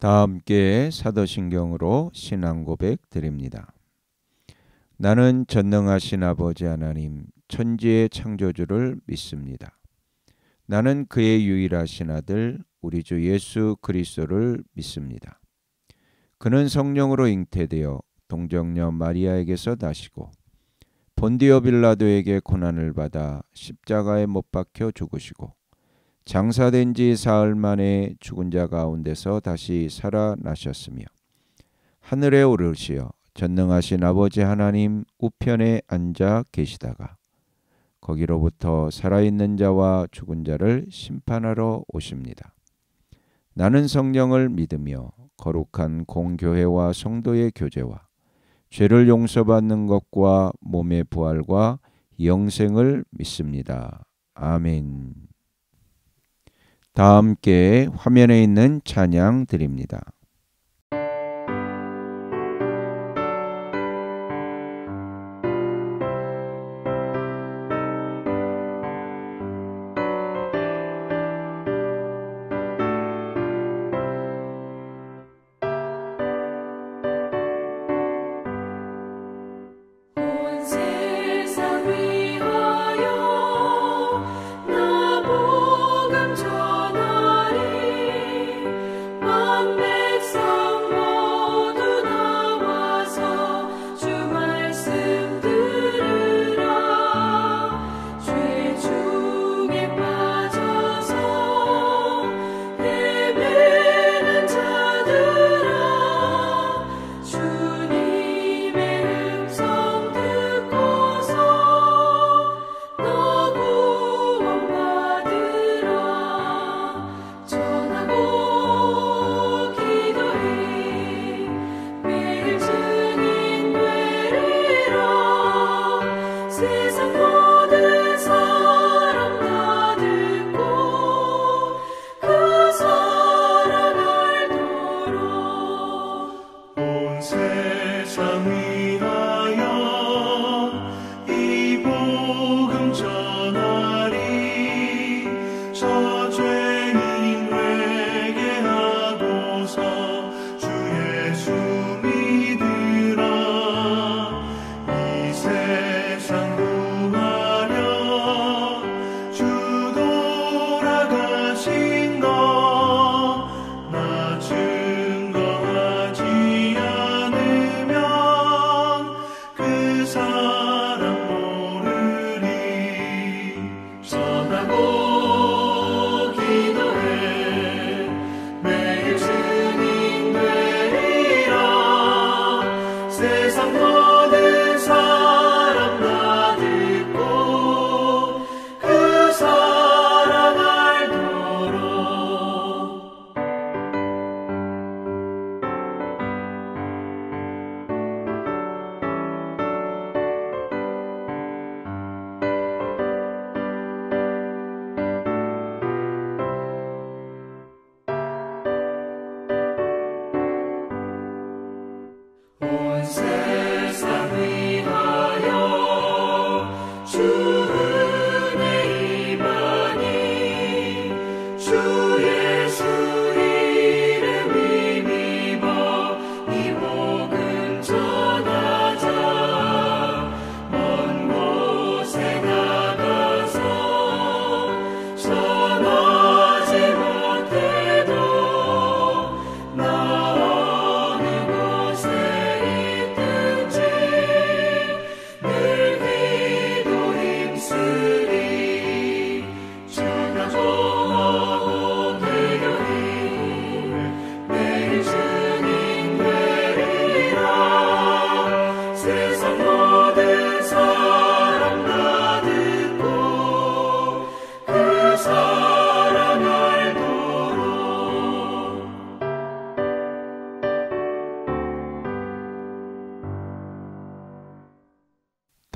다 함께 사도신경으로 신앙 고백 드립니다. 나는 전능하신 아버지 하나님 천지의 창조주를 믿습니다. 나는 그의 유일하신 아들 우리 주 예수 그리스도를 믿습니다. 그는 성령으로 잉태되어 동정녀 마리아에게서 나시고 본디오 빌라도에게 고난을 받아 십자가에 못 박혀 죽으시고 장사된 지 사흘 만에 죽은 자 가운데서 다시 살아나셨으며 하늘에 오르시어 전능하신 아버지 하나님 우편에 앉아 계시다가 거기로부터 살아있는 자와 죽은 자를 심판하러 오십니다. 나는 성령을 믿으며 거룩한 공교회와 성도의 교제와 죄를 용서받는 것과 몸의 부활과 영생을 믿습니다. 아멘. 다 함께 화면에 있는 찬양 드립니다.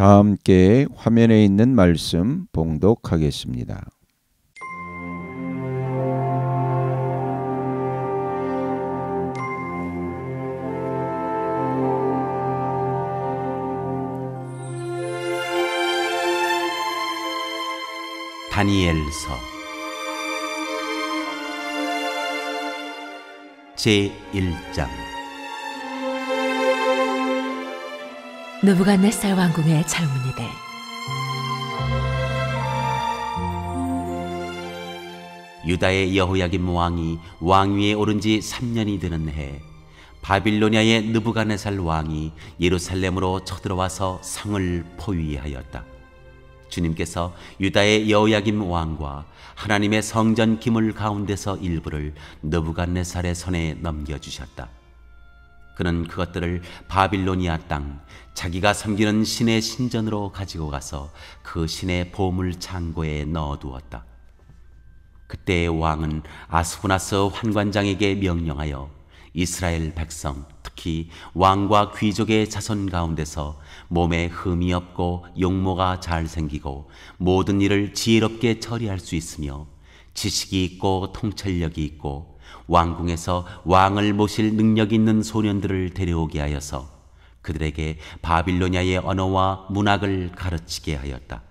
다 함께 화면에 있는 말씀 봉독하겠습니다. 다니엘서 제1장. 느부갓네살 왕궁의 젊은이들. 유다의 여호야김 왕이 왕위에 오른 지 3년이 되는 해, 바빌로니아의 느부갓네살 왕이 예루살렘으로 쳐들어와서 성을 포위하였다. 주님께서 유다의 여호야김 왕과 하나님의 성전 기물 가운데서 일부를 느부갓네살의 손에 넘겨주셨다. 그는 그것들을 바빌로니아 땅, 자기가 섬기는 신의 신전으로 가지고 가서 그 신의 보물 창고에 넣어두었다. 그때 왕은 아스푸나스 환관장에게 명령하여 이스라엘 백성, 특히 왕과 귀족의 자손 가운데서 몸에 흠이 없고 용모가 잘 생기고 모든 일을 지혜롭게 처리할 수 있으며 지식이 있고 통찰력이 있고 왕궁에서 왕을 모실 능력이 있는 소년들을 데려오게 하여서 그들에게 바빌로니아의 언어와 문학을 가르치게 하였다.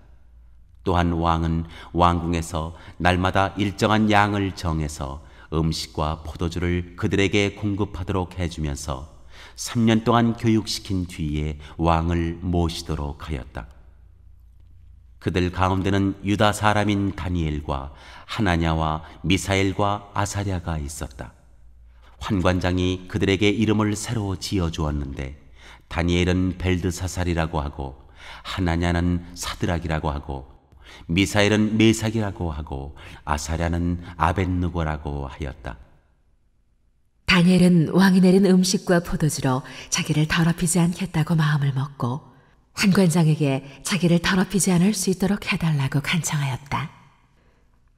또한 왕은 왕궁에서 날마다 일정한 양을 정해서 음식과 포도주를 그들에게 공급하도록 해주면서 3년 동안 교육시킨 뒤에 왕을 모시도록 하였다. 그들 가운데는 유다 사람인 다니엘과 하나냐와 미사엘과 아사랴가 있었다. 환관장이 그들에게 이름을 새로 지어주었는데 다니엘은 벨드사살이라고 하고 하나냐는 사드락이라고 하고 미사엘은 메삭이라고 하고 아사랴는 아벳느고라고 하였다. 다니엘은 왕이 내린 음식과 포도주로 자기를 더럽히지 않겠다고 마음을 먹고 환관장에게 자기를 더럽히지 않을 수 있도록 해달라고 간청하였다.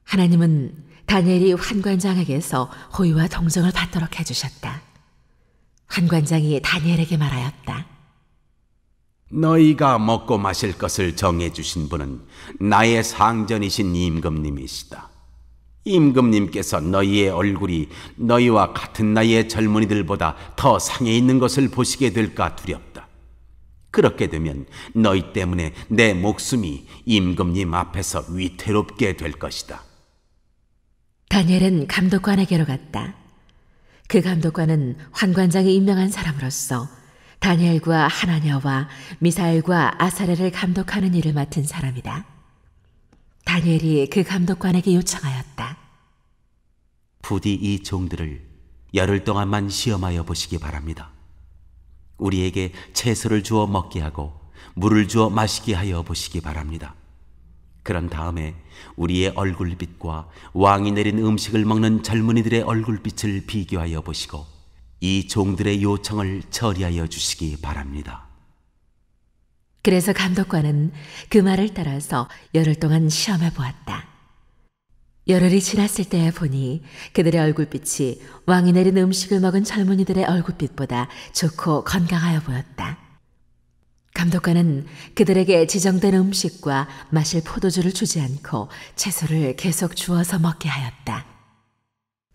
하나님은 다니엘이 환관장에게서 호의와 동정을 받도록 해주셨다. 환관장이 다니엘에게 말하였다. 너희가 먹고 마실 것을 정해주신 분은 나의 상전이신 임금님이시다. 임금님께서 너희의 얼굴이 너희와 같은 나이의 젊은이들보다 더 상해 있는 것을 보시게 될까 두렵다. 그렇게 되면 너희 때문에 내 목숨이 임금님 앞에서 위태롭게 될 것이다. 다니엘은 감독관에게로 갔다. 그 감독관은 환관장이 임명한 사람으로서 다니엘과 하나냐와 미사엘과 아사랴를 감독하는 일을 맡은 사람이다. 다니엘이 그 감독관에게 요청하였다. 부디 이 종들을 열흘 동안만 시험하여 보시기 바랍니다. 우리에게 채소를 주어 먹게 하고 물을 주어 마시게 하여 보시기 바랍니다. 그런 다음에 우리의 얼굴빛과 왕이 내린 음식을 먹는 젊은이들의 얼굴빛을 비교하여 보시고 이 종들의 요청을 처리하여 주시기 바랍니다. 그래서 감독관은 그 말을 따라서 열흘 동안 시험해 보았다. 열흘이 지났을 때에 보니 그들의 얼굴빛이 왕이 내린 음식을 먹은 젊은이들의 얼굴빛보다 좋고 건강하여 보였다. 감독관은 그들에게 지정된 음식과 마실 포도주를 주지 않고 채소를 계속 주어서 먹게 하였다.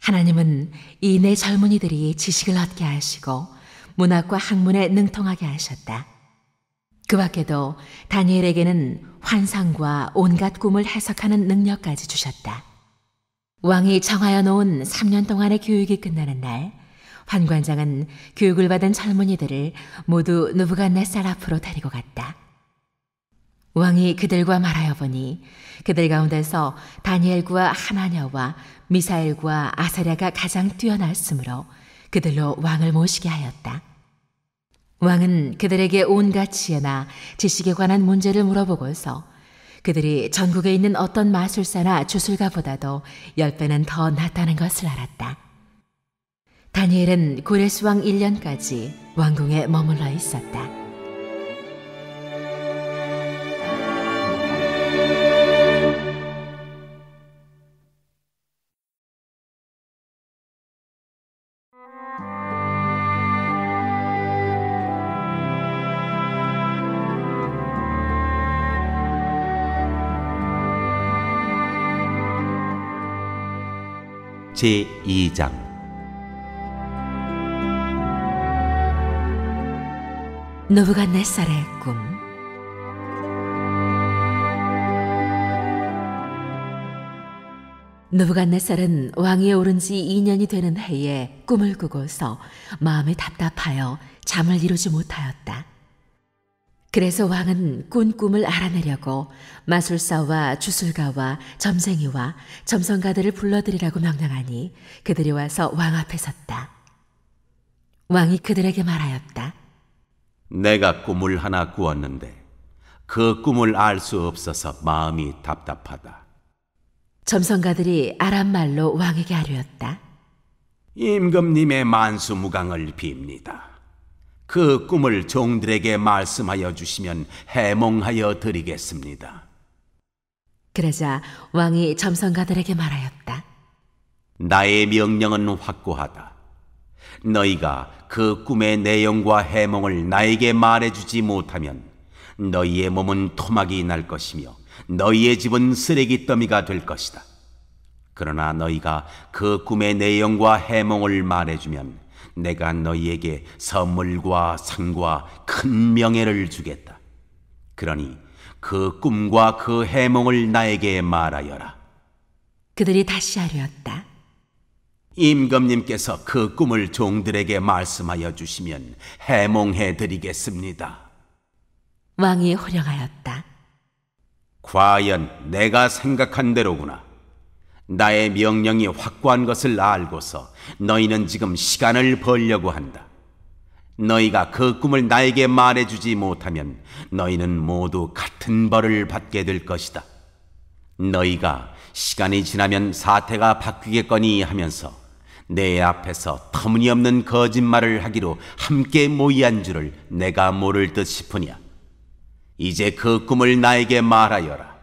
하나님은 이 네 젊은이들이 지식을 얻게 하시고 문학과 학문에 능통하게 하셨다. 그 밖에도 다니엘에게는 환상과 온갖 꿈을 해석하는 능력까지 주셨다. 왕이 정하여 놓은 3년 동안의 교육이 끝나는 날, 환관장은 교육을 받은 젊은이들을 모두 느부갓네살 앞으로 데리고 갔다. 왕이 그들과 말하여 보니 그들 가운데서 다니엘과 하나냐와 미사엘과 아사랴가 가장 뛰어났으므로 그들로 왕을 모시게 하였다. 왕은 그들에게 온갖 지혜나 지식에 관한 문제를 물어보고서 그들이 전국에 있는 어떤 마술사나 주술가보다도 10배는 더 낫다는 것을 알았다. 다니엘은 고레스 왕 1년까지 왕궁에 머물러 있었다. 제2장. 느부갓네살의 꿈. 느부갓네살은 왕위에 오른 지 2년이 되는 해에 꿈을 꾸고서 마음이 답답하여 잠을 이루지 못하였다. 그래서 왕은 꾼 꿈을 알아내려고 마술사와 주술가와 점쟁이와 점성가들을 불러들이라고 명령하니 그들이 와서 왕 앞에 섰다. 왕이 그들에게 말하였다. 내가 꿈을 하나 꾸었는데 그 꿈을 알 수 없어서 마음이 답답하다. 점성가들이 아람말로 왕에게 아뢰었다. 임금님의 만수무강을 빕니다. 그 꿈을 종들에게 말씀하여 주시면 해몽하여 드리겠습니다. 그러자 왕이 점성가들에게 말하였다. 나의 명령은 확고하다. 너희가 그 꿈의 내용과 해몽을 나에게 말해주지 못하면 너희의 몸은 토막이 날 것이며 너희의 집은 쓰레기 더미가 될 것이다. 그러나 너희가 그 꿈의 내용과 해몽을 말해주면 내가 너희에게 선물과 상과 큰 명예를 주겠다. 그러니 그 꿈과 그 해몽을 나에게 말하여라. 그들이 다시 아뢰었다. 임금님께서 그 꿈을 종들에게 말씀하여 주시면 해몽해 드리겠습니다. 왕이 호령하였다. 과연 내가 생각한 대로구나. 나의 명령이 확고한 것을 알고서 너희는 지금 시간을 벌려고 한다. 너희가 그 꿈을 나에게 말해주지 못하면 너희는 모두 같은 벌을 받게 될 것이다. 너희가 시간이 지나면 사태가 바뀌겠거니 하면서 내 앞에서 터무니없는 거짓말을 하기로 함께 모이한 줄을 내가 모를 듯 싶으냐. 이제 그 꿈을 나에게 말하여라.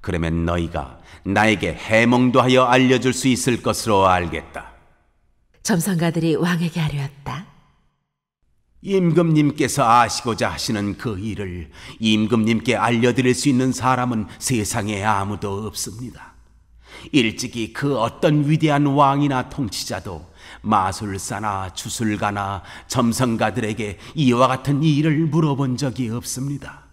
그러면 너희가 나에게 해몽도 하여 알려줄 수 있을 것으로 알겠다. 점성가들이 왕에게 아뢰었다. 임금님께서 아시고자 하시는 그 일을 임금님께 알려드릴 수 있는 사람은 세상에 아무도 없습니다. 일찍이 그 어떤 위대한 왕이나 통치자도 마술사나 주술가나 점성가들에게 이와 같은 일을 물어본 적이 없습니다.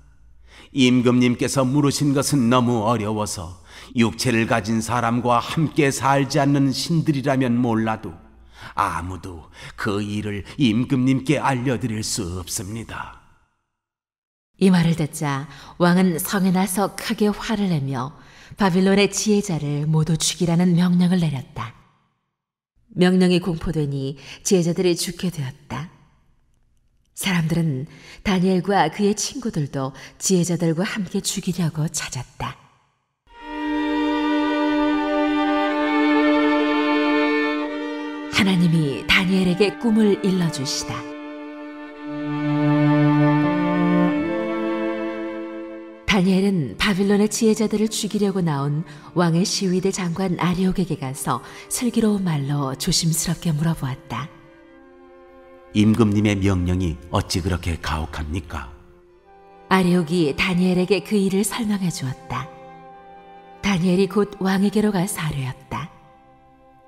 임금님께서 물으신 것은 너무 어려워서 육체를 가진 사람과 함께 살지 않는 신들이라면 몰라도 아무도 그 일을 임금님께 알려드릴 수 없습니다. 이 말을 듣자 왕은 성에 나서 크게 화를 내며 바빌론의 지혜자를 모두 죽이라는 명령을 내렸다. 명령이 공포되니 지혜자들이 죽게 되었다. 사람들은 다니엘과 그의 친구들도 지혜자들과 함께 죽이려고 찾았다. 하나님이 다니엘에게 꿈을 일러주시다. 다니엘은 바빌론의 지혜자들을 죽이려고 나온 왕의 시위대 장관 아리옥에게 가서 슬기로운 말로 조심스럽게 물어보았다. 임금님의 명령이 어찌 그렇게 가혹합니까? 아리옥이 다니엘에게 그 일을 설명해 주었다. 다니엘이 곧 왕에게로 가서 아뢰었다.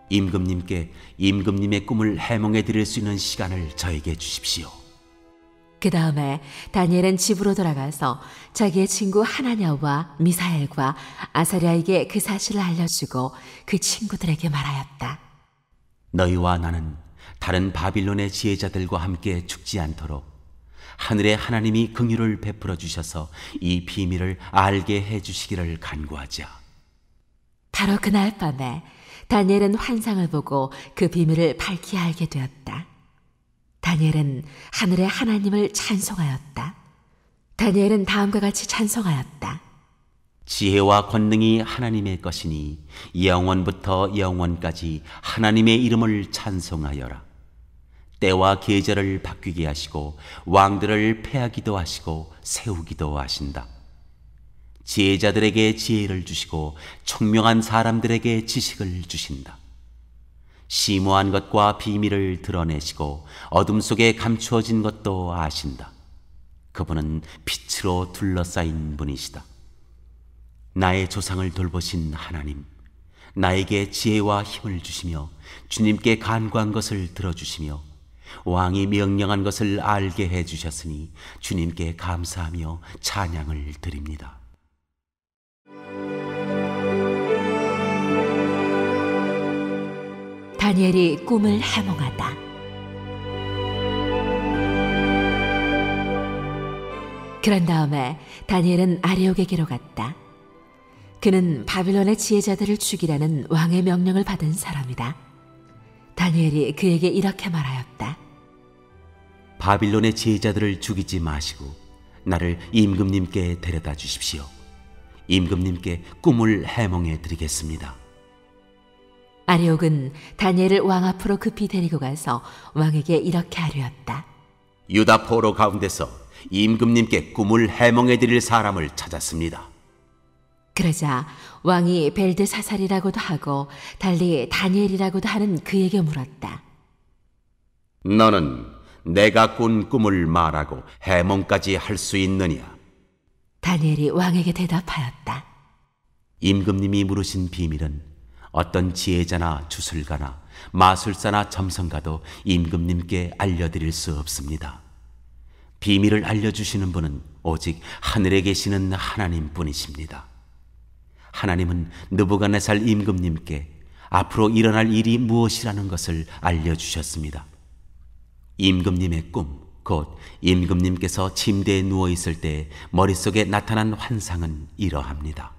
임금님께 임금님의 꿈을 해몽해 드릴 수 있는 시간을 저에게 주십시오. 그 다음에 다니엘은 집으로 돌아가서 자기의 친구 하나냐와 미사엘과 아사랴에게 그 사실을 알려주고 그 친구들에게 말하였다. 너희와 나는 다른 바빌론의 지혜자들과 함께 죽지 않도록 하늘의 하나님이 긍휼을 베풀어 주셔서 이 비밀을 알게 해 주시기를 간구하자. 바로 그날 밤에 다니엘은 환상을 보고 그 비밀을 밝히 알게 되었다. 다니엘은 하늘의 하나님을 찬송하였다. 다니엘은 다음과 같이 찬송하였다. 지혜와 권능이 하나님의 것이니 영원부터 영원까지 하나님의 이름을 찬송하여라. 때와 계절을 바뀌게 하시고 왕들을 패하기도 하시고 세우기도 하신다. 지혜자들에게 지혜를 주시고 총명한 사람들에게 지식을 주신다. 심오한 것과 비밀을 드러내시고 어둠 속에 감추어진 것도 아신다. 그분은 빛으로 둘러싸인 분이시다. 나의 조상을 돌보신 하나님, 나에게 지혜와 힘을 주시며 주님께 간구한 것을 들어주시며 왕이 명령한 것을 알게 해주셨으니 주님께 감사하며 찬양을 드립니다. 다니엘이 꿈을 해몽하다. 그런 다음에 다니엘은 아레옥에게로 갔다. 그는 바빌론의 지혜자들을 죽이라는 왕의 명령을 받은 사람이다. 다니엘이 그에게 이렇게 말하였다. 바빌론의 지혜자들을 죽이지 마시고 나를 임금님께 데려다 주십시오. 임금님께 꿈을 해몽해 드리겠습니다. 아레옥은 다니엘을 왕 앞으로 급히 데리고 가서 왕에게 이렇게 하려였다. 유다 포로 가운데서 임금님께 꿈을 해몽해 드릴 사람을 찾았습니다. 그러자 왕이 벨드사살이라고도 하고 달리 다니엘이라고도 하는 그에게 물었다. 너는 내가 꾼 꿈을 말하고 해몽까지 할 수 있느냐? 다니엘이 왕에게 대답하였다. 임금님이 물으신 비밀은 어떤 지혜자나 주술가나 마술사나 점성가도 임금님께 알려드릴 수 없습니다. 비밀을 알려주시는 분은 오직 하늘에 계시는 하나님뿐이십니다. 하나님은 느부갓네살 임금님께 앞으로 일어날 일이 무엇이라는 것을 알려주셨습니다. 임금님의 꿈, 곧 임금님께서 침대에 누워있을 때 머릿속에 나타난 환상은 이러합니다.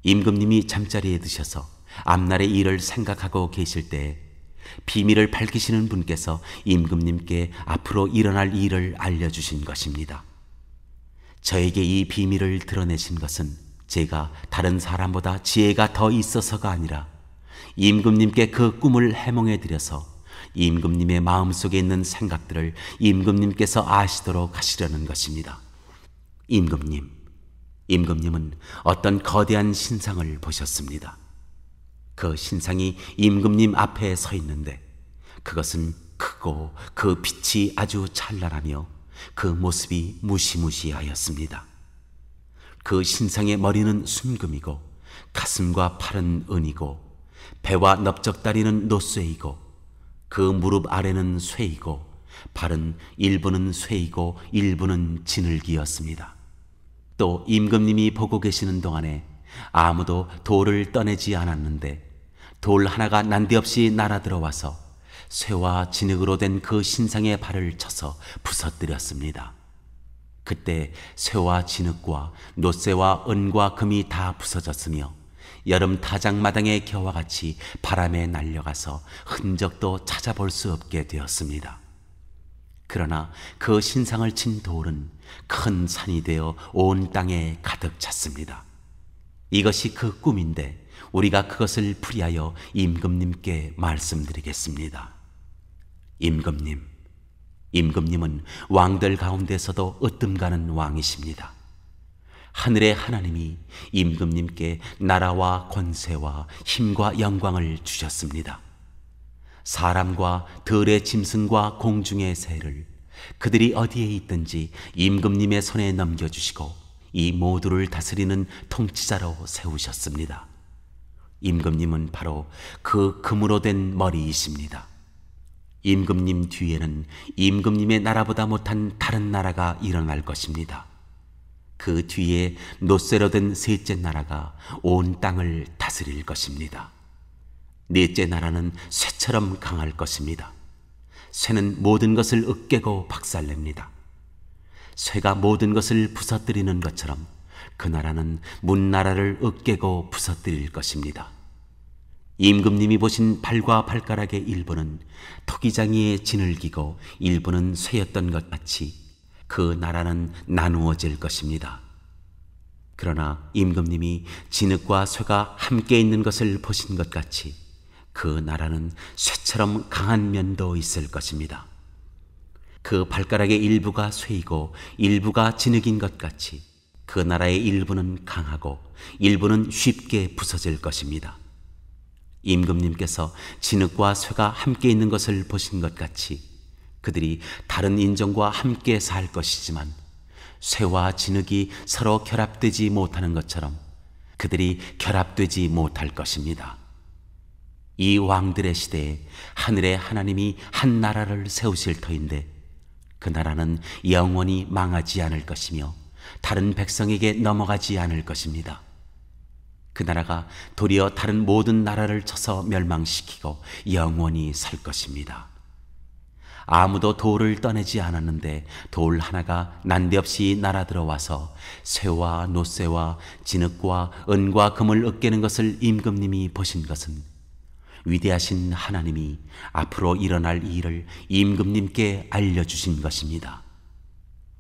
임금님이 잠자리에 드셔서 앞날의 일을 생각하고 계실 때 비밀을 밝히시는 분께서 임금님께 앞으로 일어날 일을 알려주신 것입니다. 저에게 이 비밀을 드러내신 것은 제가 다른 사람보다 지혜가 더 있어서가 아니라 임금님께 그 꿈을 해몽해 드려서 임금님의 마음속에 있는 생각들을 임금님께서 아시도록 하시려는 것입니다. 임금님은 어떤 거대한 신상을 보셨습니다. 그 신상이 임금님 앞에 서 있는데 그것은 크고 그 빛이 아주 찬란하며 그 모습이 무시무시하였습니다. 그 신상의 머리는 순금이고 가슴과 팔은 은이고 배와 넓적다리는 노쇠이고 그 무릎 아래는 쇠이고 발은 일부는 쇠이고 일부는 진흙이었습니다. 또 임금님이 보고 계시는 동안에 아무도 돌을 떠내지 않았는데 돌 하나가 난데없이 날아들어와서 쇠와 진흙으로 된 그 신상의 발을 쳐서 부서뜨렸습니다. 그때 쇠와 진흙과 노쇠와 은과 금이 다 부서졌으며 여름 타작마당의 겨와 같이 바람에 날려가서 흔적도 찾아볼 수 없게 되었습니다. 그러나 그 신상을 친 돌은 큰 산이 되어 온 땅에 가득 찼습니다. 이것이 그 꿈인데 우리가 그것을 풀이하여 임금님께 말씀드리겠습니다. 임금님은 왕들 가운데서도 으뜸가는 왕이십니다. 하늘의 하나님이 임금님께 나라와 권세와 힘과 영광을 주셨습니다. 사람과 들의 짐승과 공중의 새를 그들이 어디에 있든지 임금님의 손에 넘겨주시고 이 모두를 다스리는 통치자로 세우셨습니다. 임금님은 바로 그 금으로 된 머리이십니다. 임금님 뒤에는 임금님의 나라보다 못한 다른 나라가 일어날 것입니다. 그 뒤에 노쇠로 된 셋째 나라가 온 땅을 다스릴 것입니다. 넷째 나라는 쇠처럼 강할 것입니다. 쇠는 모든 것을 으깨고 박살냅니다. 쇠가 모든 것을 부서뜨리는 것처럼 그 나라는 문나라를 으깨고 부서뜨릴 것입니다. 임금님이 보신 발과 발가락의 일부는 토기장이에 진흙이고 일부는 쇠였던 것 같이 그 나라는 나누어질 것입니다. 그러나 임금님이 진흙과 쇠가 함께 있는 것을 보신 것 같이 그 나라는 쇠처럼 강한 면도 있을 것입니다. 그 발가락의 일부가 쇠이고 일부가 진흙인 것 같이 그 나라의 일부는 강하고 일부는 쉽게 부서질 것입니다. 임금님께서 진흙과 쇠가 함께 있는 것을 보신 것 같이 그들이 다른 인종과 함께 살 것이지만 쇠와 진흙이 서로 결합되지 못하는 것처럼 그들이 결합되지 못할 것입니다. 이 왕들의 시대에 하늘의 하나님이 한 나라를 세우실 터인데 그 나라는 영원히 망하지 않을 것이며 다른 백성에게 넘어가지 않을 것입니다. 그 나라가 도리어 다른 모든 나라를 쳐서 멸망시키고 영원히 설 것입니다. 아무도 돌을 떠내지 않았는데 돌 하나가 난데없이 날아들어와서 쇠와 노쇠와 진흙과 은과 금을 으깨는 것을 임금님이 보신 것은 위대하신 하나님이 앞으로 일어날 일을 임금님께 알려주신 것입니다.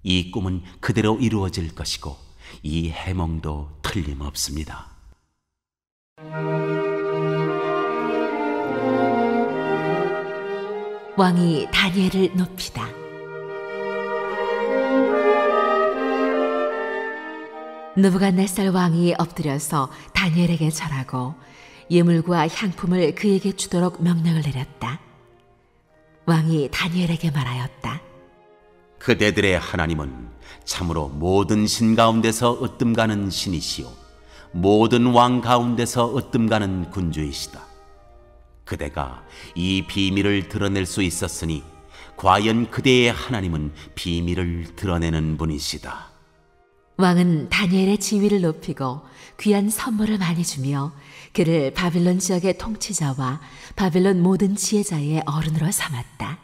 이 꿈은 그대로 이루어질 것이고 이 해몽도 틀림없습니다. 왕이 다니엘을 높이다. 느부갓네살 왕이 엎드려서 다니엘에게 절하고 예물과 향품을 그에게 주도록 명령을 내렸다. 왕이 다니엘에게 말하였다. 그대들의 하나님은 참으로 모든 신 가운데서 으뜸가는 신이시요 모든 왕 가운데서 으뜸가는 군주이시다. 그대가 이 비밀을 드러낼 수 있었으니 과연 그대의 하나님은 비밀을 드러내는 분이시다. 왕은 다니엘의 지위를 높이고 귀한 선물을 많이 주며 그를 바빌론 지역의 통치자와 바빌론 모든 지혜자의 어른으로 삼았다.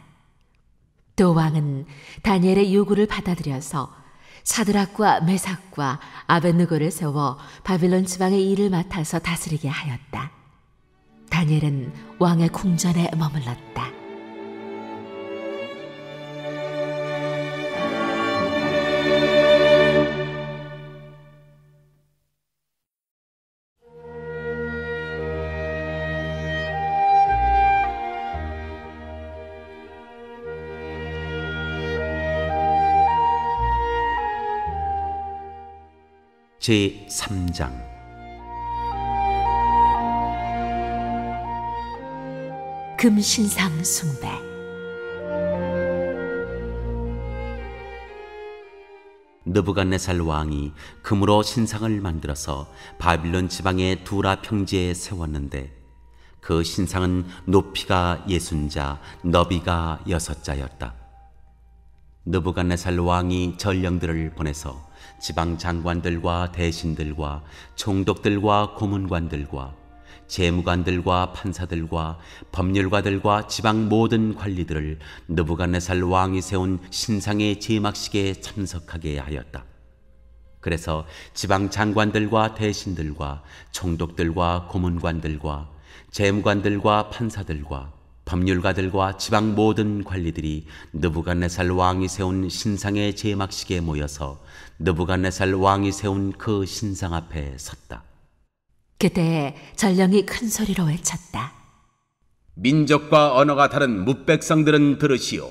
또 왕은 다니엘의 요구를 받아들여서 사드락과 메삭과 아벳느고를 세워 바빌론 지방의 일을 맡아서 다스리게 하였다. 다니엘은 왕의 궁전에 머물렀다. 제3장 금신상 숭배. 느부갓네살 왕이 금으로 신상을 만들어서 바빌론 지방의 두라 평지에 세웠는데 그 신상은 높이가 60자, 너비가 6자였다. 느부갓네살 왕이 전령들을 보내서 지방 장관들과 대신들과 총독들과 고문관들과 재무관들과 판사들과 법률가들과 지방 모든 관리들을 느부갓네살 왕이 세운 신상의 제막식에 참석하게 하였다. 그래서 지방 장관들과 대신들과 총독들과 고문관들과 재무관들과 판사들과 법률가들과 지방 모든 관리들이 느부갓네살 왕이 세운 신상의 제막식에 모여서 느부갓네살 왕이 세운 그 신상 앞에 섰다. 그때 전령이 큰 소리로 외쳤다. 민족과 언어가 다른 뭇백성들은 들으시오.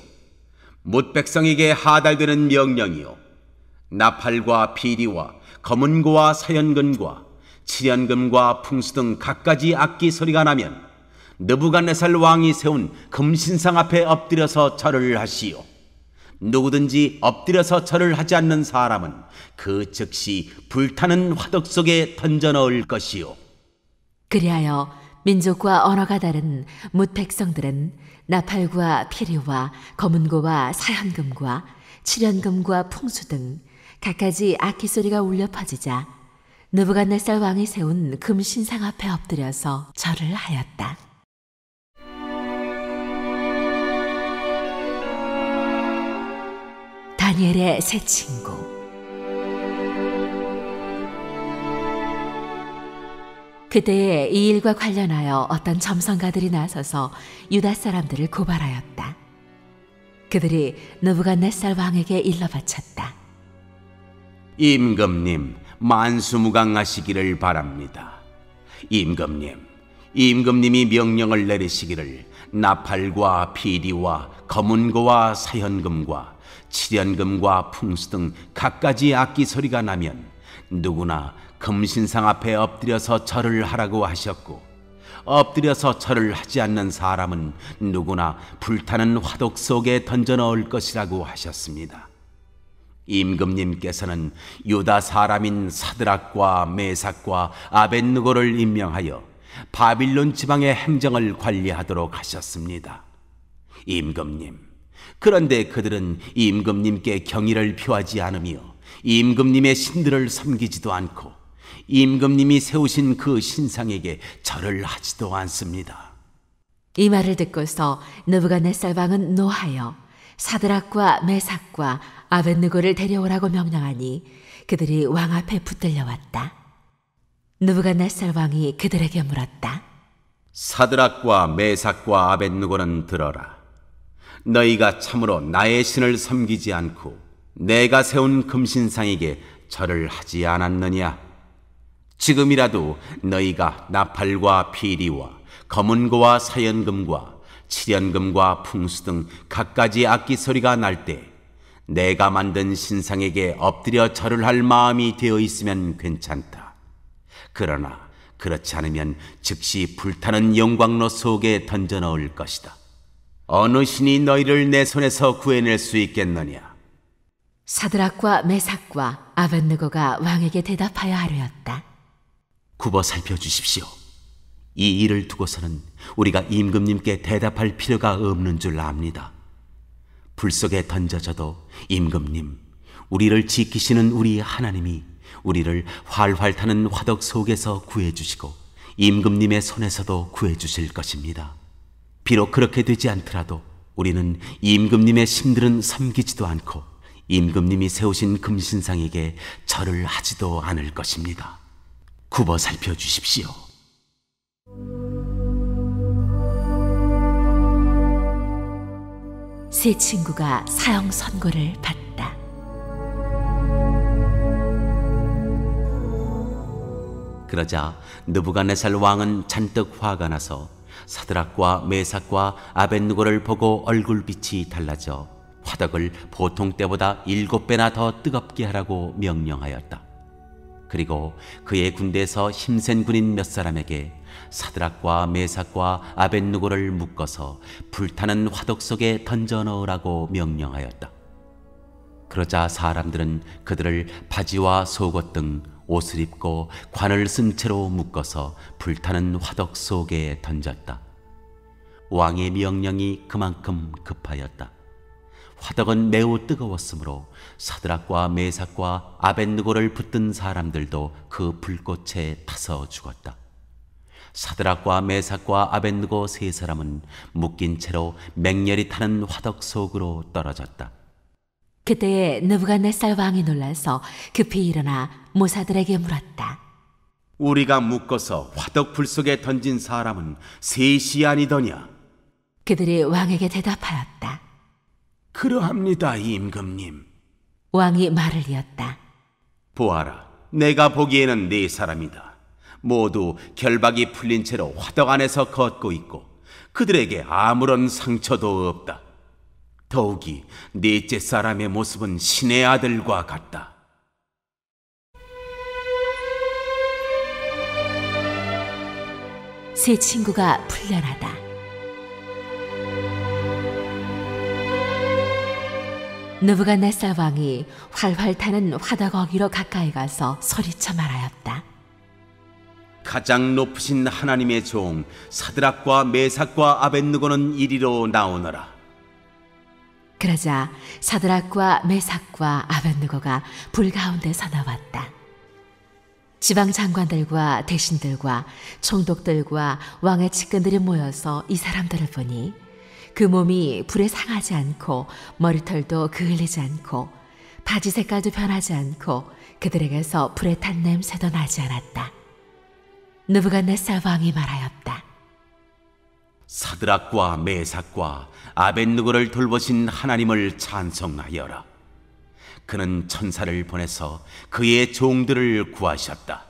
뭇백성에게 하달되는 명령이요 나팔과 피리와 검은고와 사연금과 칠연금과 풍수 등 갖가지 악기 소리가 나면 느부갓네살 왕이 세운 금신상 앞에 엎드려서 절을 하시오. 누구든지 엎드려서 절을 하지 않는 사람은 그 즉시 불타는 화덕 속에 던져 넣을 것이요. 그리하여 민족과 언어가 다른 뭇 백성들은 나팔과 피리와 검은고와 사현금과 칠연금과 풍수 등 갖가지 악기 소리가 울려 퍼지자 느부갓네살 왕이 세운 금신상 앞에 엎드려서 절을 하였다. 다니엘의 새 친구. 그때에 이 일과 관련하여 어떤 점성가들이 나서서 유다 사람들을 고발하였다. 그들이 느부갓네살 왕에게 일러 바쳤다. 임금님, 만수무강하시기를 바랍니다. 임금님이 명령을 내리시기를 나팔과 피리와 검은고와 사현금과 칠연금과 풍수 등 갖가지 악기 소리가 나면 누구나 금신상 앞에 엎드려서 절을 하라고 하셨고, 엎드려서 절을 하지 않는 사람은 누구나 불타는 화독 속에 던져 넣을 것이라고 하셨습니다. 임금님께서는 유다 사람인 사드락과 메삭과 아벳느고를 임명하여 바빌론 지방의 행정을 관리하도록 하셨습니다. 임금님, 그런데 그들은 임금님께 경의를 표하지 않으며 임금님의 신들을 섬기지도 않고 임금님이 세우신 그 신상에게 절을 하지도 않습니다. 이 말을 듣고서 느부갓네살 왕은 노하여 사드락과 메삭과 아벳느고를 데려오라고 명령하니 그들이 왕 앞에 붙들려 왔다. 느부갓네살 왕이 그들에게 물었다. 사드락과 메삭과 아벳느고는 들어라. 너희가 참으로 나의 신을 섬기지 않고 내가 세운 금신상에게 절을 하지 않았느냐? 지금이라도 너희가 나팔과 피리와 검은고와 사연금과 칠연금과 풍수 등 갖가지 악기 소리가 날 때 내가 만든 신상에게 엎드려 절을 할 마음이 되어 있으면 괜찮다. 그러나 그렇지 않으면 즉시 불타는 영광로 속에 던져 넣을 것이다. 어느 신이 너희를 내 손에서 구해낼 수 있겠느냐? 사드락과 메삭과 아벳느고가 왕에게 대답하여 하려였다. 굽어 살펴주십시오. 이 일을 두고서는 우리가 임금님께 대답할 필요가 없는 줄 압니다. 불 속에 던져져도 임금님, 우리를 지키시는 우리 하나님이 우리를 활활 타는 화덕 속에서 구해주시고 임금님의 손에서도 구해주실 것입니다. 비록 그렇게 되지 않더라도 우리는 임금님의 신들은 섬기지도 않고 임금님이 세우신 금신상에게 절을 하지도 않을 것입니다. 굽어 살펴주십시오. 세 친구가 사형 선고를 받다. 그러자 느부갓네살 왕은 잔뜩 화가 나서 사드락과 메삭과 아벳느고를 보고 얼굴빛이 달라져 화덕을 보통 때보다 7배나 더 뜨겁게 하라고 명령하였다. 그리고 그의 군대에서 힘센 군인 몇 사람에게 사드락과 메삭과 아벳느고를 묶어서 불타는 화덕 속에 던져 넣으라고 명령하였다. 그러자 사람들은 그들을 바지와 속옷 등 옷을 입고 관을 쓴 채로 묶어서 불타는 화덕 속에 던졌다. 왕의 명령이 그만큼 급하였다. 화덕은 매우 뜨거웠으므로 사드락과 메삭과 아벳느고를 붙든 사람들도 그 불꽃에 타서 죽었다. 사드락과 메삭과 아벳느고 세 사람은 묶인 채로 맹렬히 타는 화덕 속으로 떨어졌다. 그때에 느부갓네살 왕이 놀라서 급히 일어나 모사들에게 물었다. 우리가 묶어서 화덕 불 속에 던진 사람은 셋이 아니더냐? 그들이 왕에게 대답하였다. 그러합니다, 임금님. 왕이 말을 이었다. 보아라, 내가 보기에는 네 사람이다. 모두 결박이 풀린 채로 화덕 안에서 걷고 있고 그들에게 아무런 상처도 없다. 더욱이 넷째 사람의 모습은 신의 아들과 같다. 세 친구가 풀려나다. 느부갓네살 왕이 활활 타는 화덕 어귀로 가까이 가서 소리쳐 말하였다. 가장 높으신 하나님의 종 사드락과 메삭과 아벳느고는 이리로 나오너라. 그러자 사드락과 메삭과 아벳느고가 불 가운데서 나왔다. 지방 장관들과 대신들과 총독들과 왕의 측근들이 모여서 이 사람들을 보니 그 몸이 불에 상하지 않고 머리털도 그을리지 않고 바지 색깔도 변하지 않고 그들에게서 불에 탄 냄새도 나지 않았다. 느부갓네살 왕이 말하였다. 사드락과 메삭과 아벳느고를 돌보신 하나님을 찬송하여라. 그는 천사를 보내서 그의 종들을 구하셨다.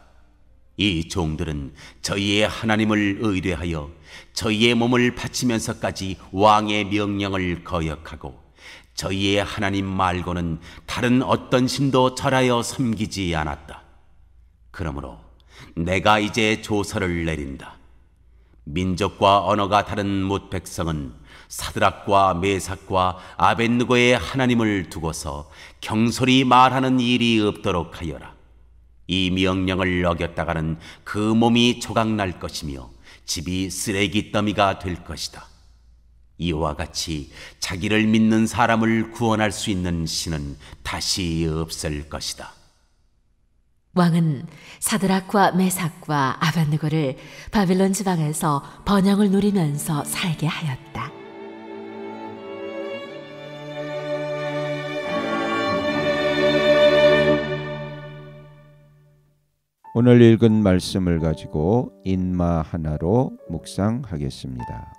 이 종들은 저희의 하나님을 의뢰하여 저희의 몸을 바치면서까지 왕의 명령을 거역하고 저희의 하나님 말고는 다른 어떤 신도 절하여 섬기지 않았다. 그러므로 내가 이제 조서를 내린다. 민족과 언어가 다른 뭇 백성은 사드락과 메삭과 아벳느고의 하나님을 두고서 경솔히 말하는 일이 없도록 하여라. 이 명령을 어겼다가는 그 몸이 조각날 것이며 집이 쓰레기 더미가 될 것이다. 이와 같이 자기를 믿는 사람을 구원할 수 있는 신은 다시 없을 것이다. 왕은 사드락과 메삭과 아벳느고를 바빌론 지방에서 번영을 누리면서 살게 하였다. 오늘 읽은 말씀을 가지고 인마 하나로 묵상하겠습니다.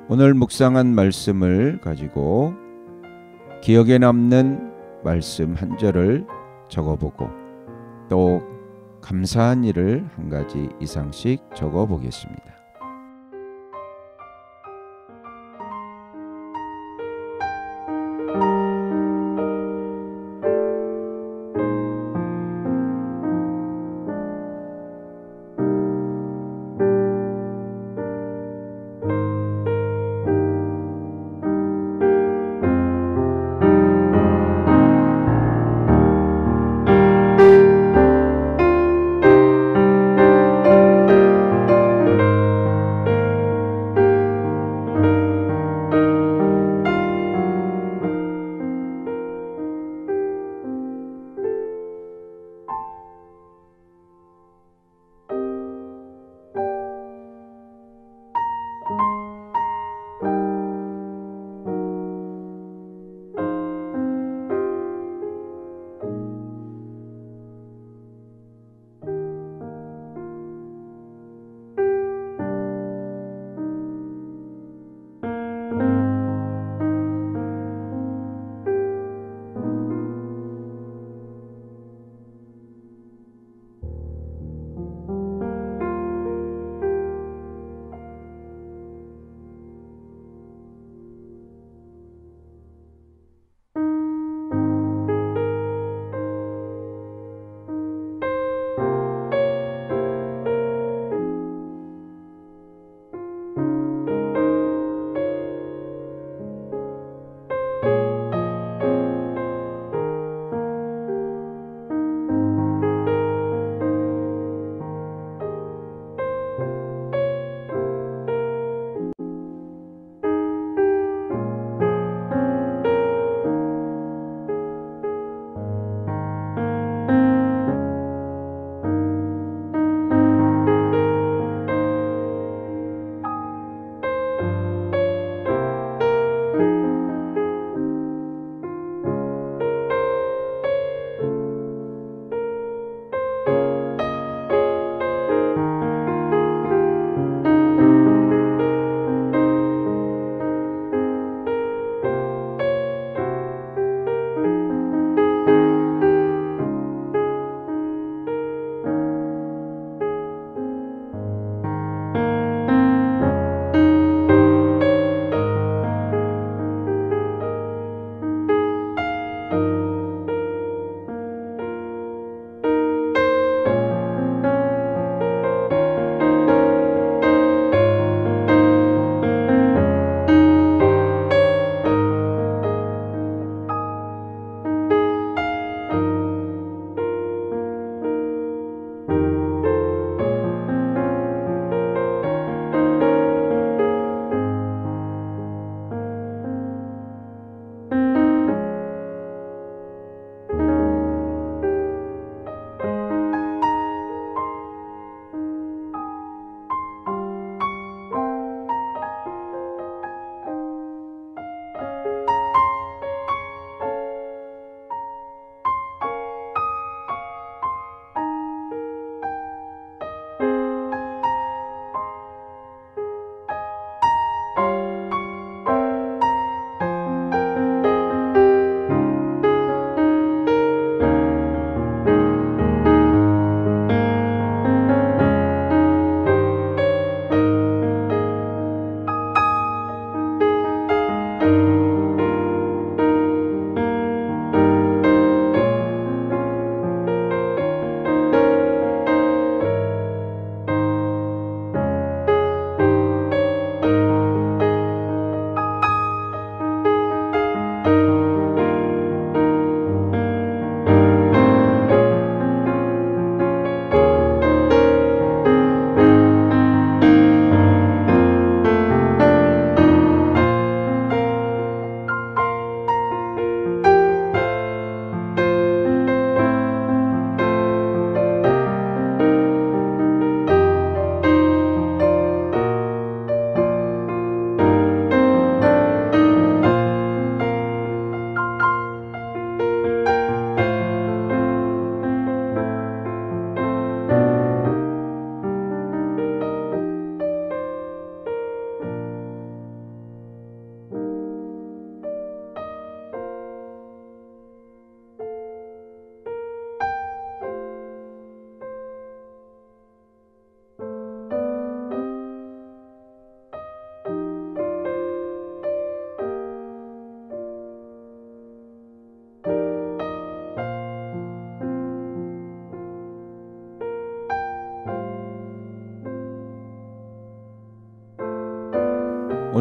오늘 묵상한 말씀을 가지고 기억에 남는 말씀 한 절을 적어보고 또 감사한 일을 한 가지 이상씩 적어보겠습니다.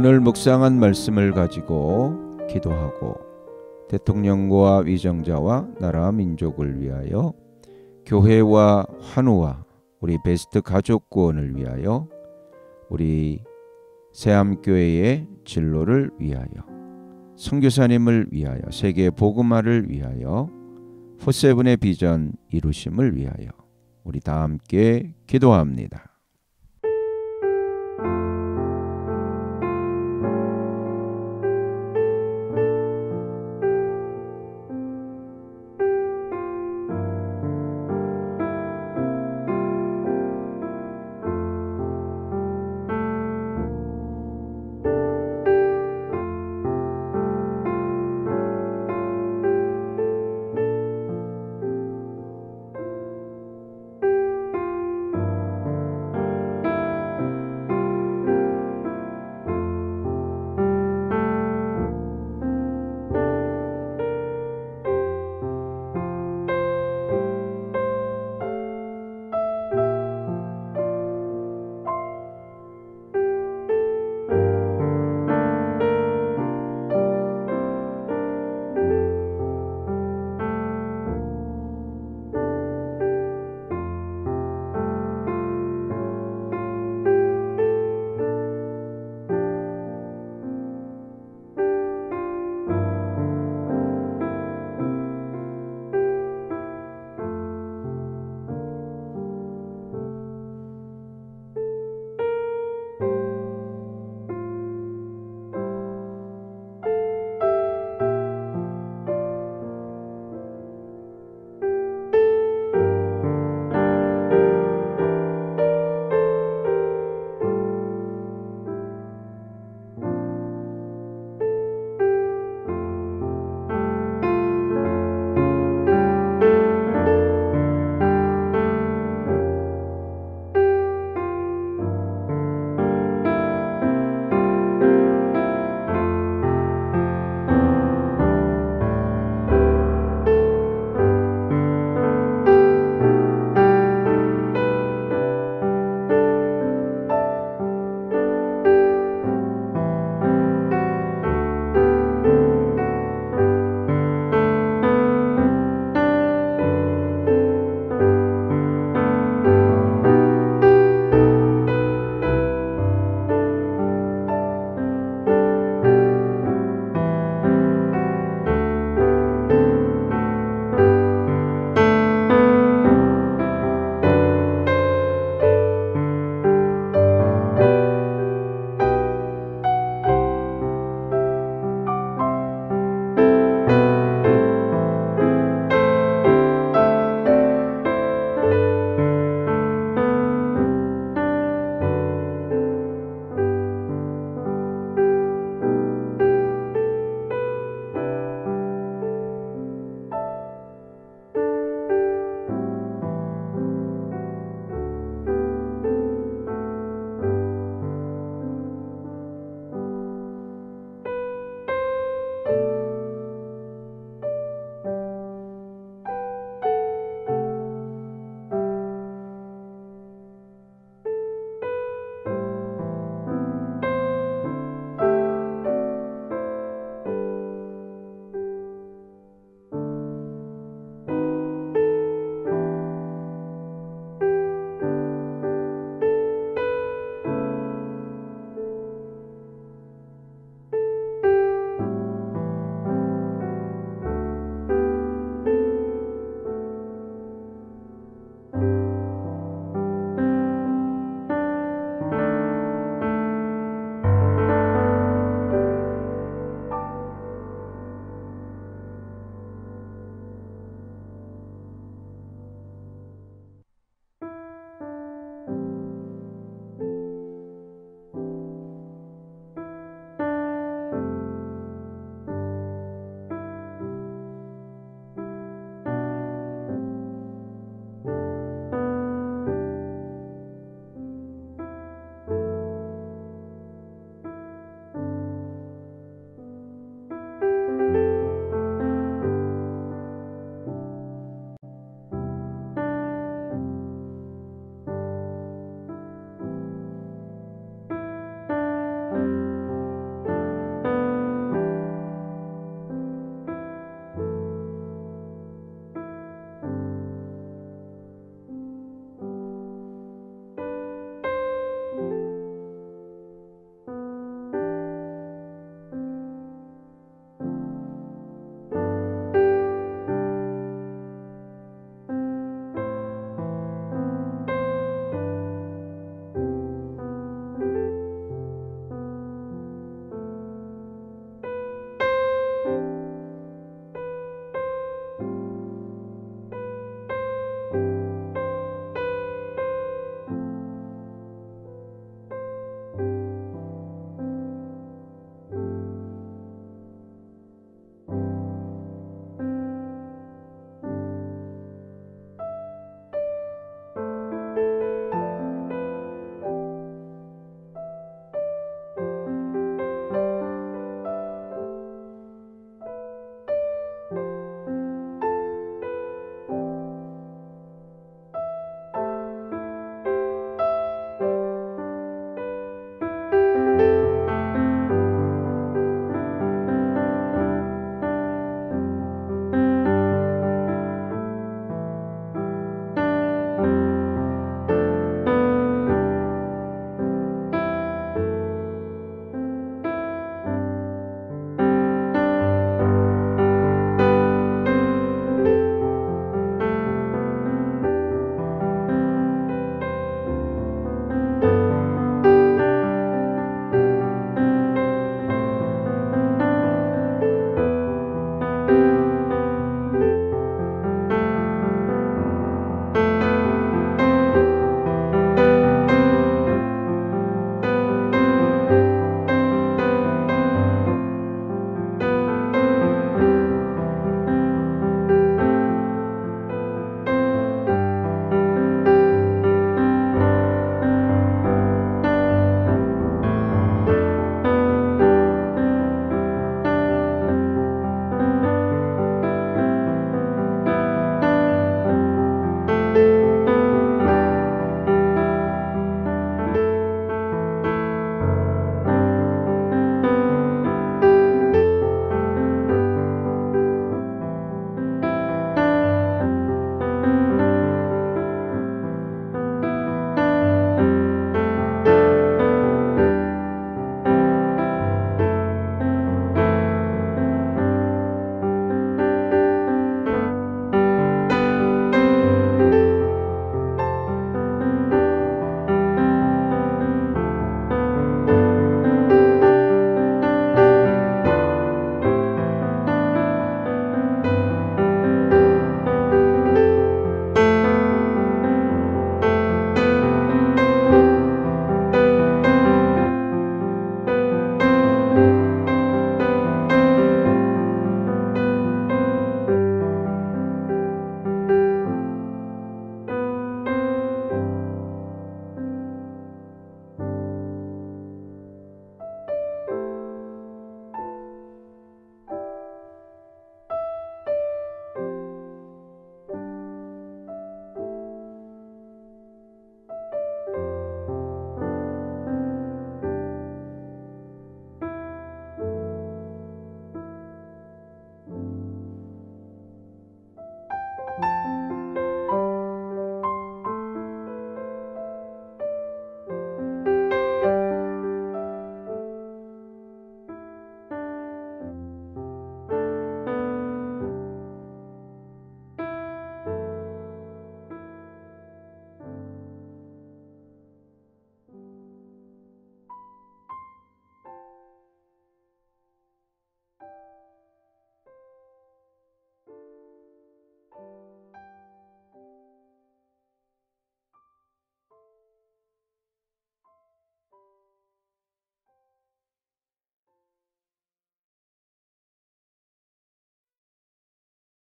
오늘 묵상한 말씀을 가지고 기도하고 대통령과 위정자와 나라 민족을 위하여 교회와 환우와 우리 베스트 가족 구원을 위하여 우리 새암교회의 진로를 위하여 선교사님을 위하여 세계 복음화를 위하여 포세븐의 비전 이루심을 위하여 우리 다 함께 기도합니다.